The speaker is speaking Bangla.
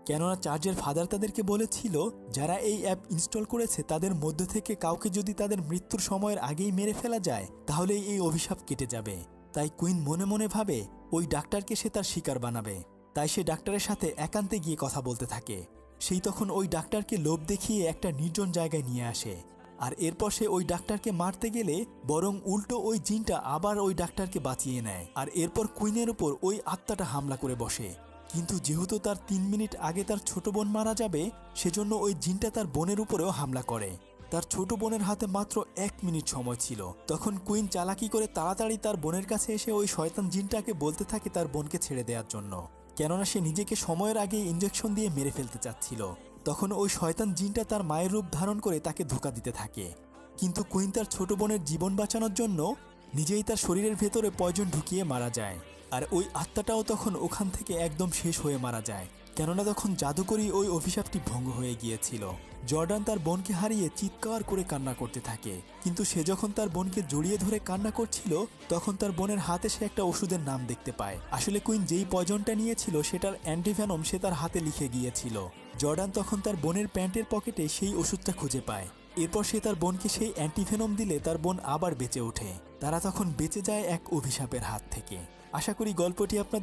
কেননা চার্জের ফাদার তাদেরকে বলেছিল যারা এই অ্যাপ ইনস্টল করেছে তাদের মধ্য থেকে কাউকে যদি তাদের মৃত্যুর সময়ের আগেই মেরে ফেলা যায় তাহলেই এই অভিশাপ কেটে যাবে। তাই কুইন মনে মনে ভাবে ওই ডাক্তারকে সে তার শিকার বানাবে। তাই সে ডাক্তারের সাথে একান্তে গিয়ে কথা বলতে থাকে। সেই তখন ওই ডাক্তারকে লোভ দেখিয়ে একটা নির্জন জায়গায় নিয়ে আসে। আর এরপর সে ওই ডাক্তারকে মারতে গেলে বরং উল্টো ওই জিনটা আবার ওই ডাক্তারকে বাঁচিয়ে নেয়। আর এরপর কুইনের উপর ওই আত্মাটা হামলা করে বসে। কিন্তু যেহেতু তার 3 মিনিট আগে তার ছোট বোন মারা যাবে, সেজন্য ওই জিনটা তার বোনের উপরেও হামলা করে। তার ছোট বোনের হাতে মাত্র 1 মিনিট সময় ছিল। তখন কুইন চালাকি করে তাড়াতাড়ি তার বোনের কাছে এসে ওই শয়তান জিনটাকে বলতে থাকে তার বোনকে ছেড়ে দেওয়ার জন্য, কেননা সে নিজেকে সময়ের আগে ইনজেকশন দিয়ে মেরে ফেলতে চাচ্ছিল। তখন ওই শয়তান জিনটা তার মায়ের রূপ ধারণ করে তাকে ধোঁকা দিতে থাকে। কিন্তু কুইন তার ছোট বোনের জীবন বাঁচানোর জন্য নিজেই তার শরীরের ভেতরে পয়জন ঢুকিয়ে মারা যায়। আর ওই আত্মাটাও তখন ওখান থেকে একদম শেষ হয়ে মারা যায়, কেননা তখন জাদুকরী ওই অভিশাপটি ভঙ্গ হয়ে গিয়েছিল। জর্ডান তার বোনকে হারিয়ে চিৎকার করে কান্না করতে থাকে। কিন্তু সে যখন তার বোনকে জড়িয়ে ধরে কান্না করছিল তখন তার বোনের হাতে সে একটা ওষুধের নাম দেখতে পায়। আসলে কুইন যেই পয়জনটা নিয়েছিল সেটার অ্যান্টিভেনম সে তার হাতে লিখে গিয়েছিল। জর্ডান তখন তার বোনের প্যান্টের পকেটে সেই ওষুধটা খুঁজে পায়। এরপর সে তার বোনকে সেই অ্যান্টিভেনম দিলে তার বোন আবার বেঁচে ওঠে। তারা তখন বেঁচে যায় এক অভিশাপের হাত থেকে। আশা করি গল্পটি আপনাদের